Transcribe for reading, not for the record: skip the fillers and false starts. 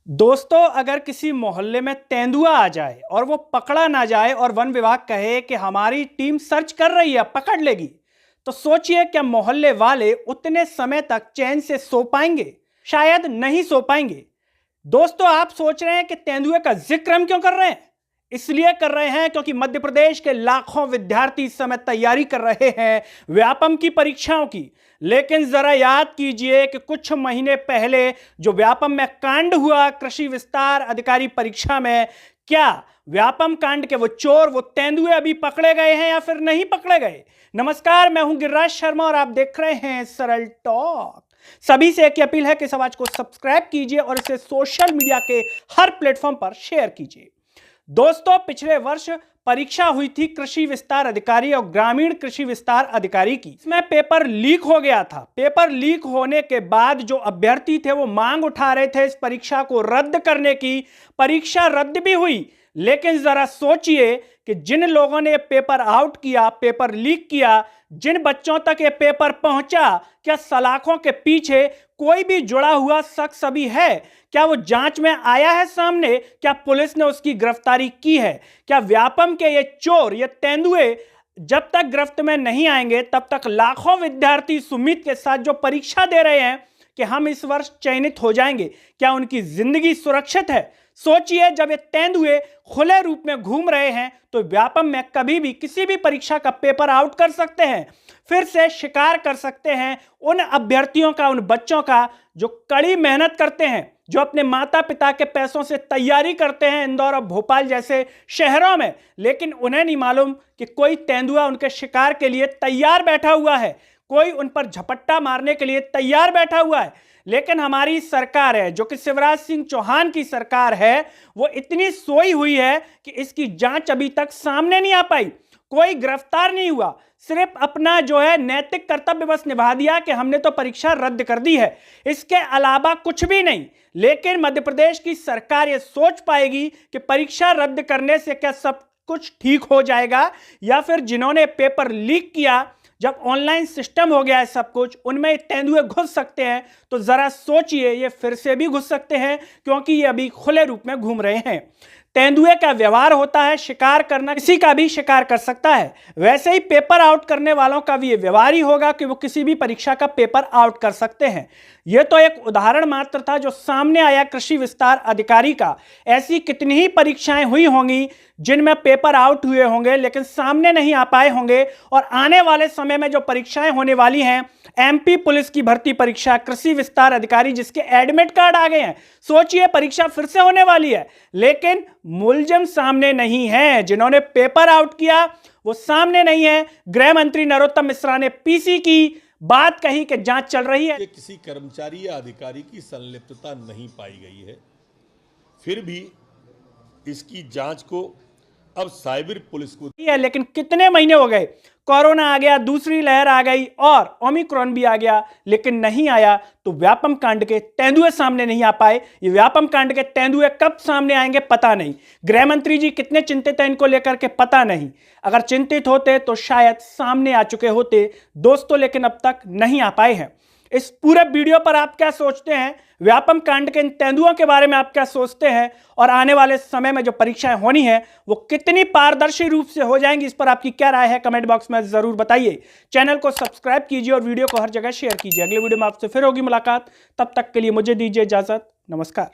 दोस्तों, अगर किसी मोहल्ले में तेंदुआ आ जाए और वो पकड़ा ना जाए और वन विभाग कहे कि हमारी टीम सर्च कर रही है, पकड़ लेगी, तो सोचिए क्या मोहल्ले वाले उतने समय तक चैन से सो पाएंगे? शायद नहीं सो पाएंगे। दोस्तों, आप सोच रहे हैं कि तेंदुए का जिक्र हम क्यों कर रहे हैं? इसलिए कर रहे हैं क्योंकि मध्य प्रदेश के लाखों विद्यार्थी इस समय तैयारी कर रहे हैं व्यापम की परीक्षाओं की। लेकिन जरा याद कीजिए कि कुछ महीने पहले जो व्यापम में कांड हुआ कृषि विस्तार अधिकारी परीक्षा में, क्या व्यापम कांड के वो चोर, वो तेंदुए अभी पकड़े गए हैं या फिर नहीं पकड़े गए? नमस्कार, मैं हूं गिरिराज शर्मा और आप देख रहे हैं सरल टॉक। सभी से एक अपील है कि इस आवाज को सब्सक्राइब कीजिए और इसे सोशल मीडिया के हर प्लेटफॉर्म पर शेयर कीजिए। दोस्तों, पिछले वर्ष परीक्षा हुई थी कृषि विस्तार अधिकारी और ग्रामीण कृषि विस्तार अधिकारी की। इसमें पेपर लीक हो गया था। पेपर लीक होने के बाद जो अभ्यर्थी थे वो मांग उठा रहे थे इस परीक्षा को रद्द करने की। परीक्षा रद्द भी हुई, लेकिन जरा सोचिए कि जिन लोगों ने पेपर आउट किया, पेपर लीक किया, जिन बच्चों तक ये पेपर पहुंचा, क्या सलाखों के पीछे कोई भी जुड़ा हुआ शख्स अभी है? क्या वो जांच में आया है सामने? क्या पुलिस ने उसकी गिरफ्तारी की है? क्या व्यापम के ये चोर, ये तेंदुए जब तक गिरफ्त में नहीं आएंगे तब तक लाखों विद्यार्थी इस उम्मीद के साथ जो परीक्षा दे रहे हैं कि हम इस वर्ष चयनित हो जाएंगे, क्या उनकी जिंदगी सुरक्षित है? सोचिए, जब ये तेंदुए खुले रूप में घूम रहे हैं तो व्यापम में कभी भी किसी भी परीक्षा का पेपर आउट कर सकते हैं, फिर से शिकार कर सकते हैं उन अभ्यर्थियों का, उन बच्चों का जो कड़ी मेहनत करते हैं, जो अपने माता पिता के पैसों से तैयारी करते हैं इंदौर और भोपाल जैसे शहरों में। लेकिन उन्हें नहीं मालूम कि कोई तेंदुआ उनके शिकार के लिए तैयार बैठा हुआ है, कोई उन पर झपट्टा मारने के लिए तैयार बैठा हुआ है। लेकिन हमारी सरकार है, जो कि शिवराज सिंह चौहान की सरकार है, वो इतनी सोई हुई है कि इसकी जांच अभी तक सामने नहीं आ पाई, कोई गिरफ्तार नहीं हुआ। सिर्फ अपना जो है नैतिक कर्तव्य बस निभा दिया कि हमने तो परीक्षा रद्द कर दी है, इसके अलावा कुछ भी नहीं। लेकिन मध्य प्रदेश की सरकार ये सोच पाएगी कि परीक्षा रद्द करने से क्या सब कुछ ठीक हो जाएगा, या फिर जिन्होंने पेपर लीक किया, जब ऑनलाइन सिस्टम हो गया है सब कुछ, उनमें तेंदुए घुस सकते हैं? तो जरा सोचिए, ये फिर से भी घुस सकते हैं क्योंकि ये अभी खुले रूप में घूम रहे हैं। तेंदुए का व्यवहार होता है शिकार करना, किसी का भी शिकार कर सकता है। वैसे ही पेपर आउट करने वालों का भी ये व्यवहार ही होगा कि वो किसी भी परीक्षा का पेपर आउट कर सकते हैं। यह तो एक उदाहरण मात्र था जो सामने आया कृषि विस्तार अधिकारी का। ऐसी कितनी ही परीक्षाएं हुई होंगी जिनमें पेपर आउट हुए होंगे लेकिन सामने नहीं आ पाए होंगे। और आने वाले समय में जो परीक्षाएं होने वाली हैं, एमपी पुलिस की भर्ती परीक्षा, कृषि विस्तार अधिकारी, जिसके एडमिट कार्ड आ गए हैं, सोचिए परीक्षा फिर से होने वाली है। लेकिन मुलजिम सामने नहीं है, जिन्होंने पेपर आउट किया वो सामने नहीं है। गृह मंत्री नरोत्तम मिश्रा ने पीसी की बात कही कि जांच चल रही है। किसी कर्मचारी या अधिकारी की संलिप्तता नहीं पाई गई है, फिर भी इसकी जांच को अब साइबर पुलिस को है। लेकिन कितने महीने हो गए, कोरोना आ गया, दूसरी लहर आ गई और ओमिक्रॉन भी आ गया, लेकिन नहीं आया तो व्यापम कांड के तेंदुए सामने नहीं आ पाए। ये व्यापम कांड के तेंदुए कब सामने आएंगे पता नहीं। गृह मंत्री जी कितने चिंतित हैं इनको लेकर के पता नहीं। अगर चिंतित होते तो शायद सामने आ चुके होते दोस्तों, लेकिन अब तक नहीं आ पाए हैं। इस पूरे वीडियो पर आप क्या सोचते हैं? व्यापम कांड के इन तेंदुओं के बारे में आप क्या सोचते हैं? और आने वाले समय में जो परीक्षाएं होनी है वो कितनी पारदर्शी रूप से हो जाएंगी, इस पर आपकी क्या राय है कमेंट बॉक्स में जरूर बताइए। चैनल को सब्सक्राइब कीजिए और वीडियो को हर जगह शेयर कीजिए। अगले वीडियो में आपसे फिर होगी मुलाकात, तब तक के लिए मुझे दीजिए इजाजत। नमस्कार।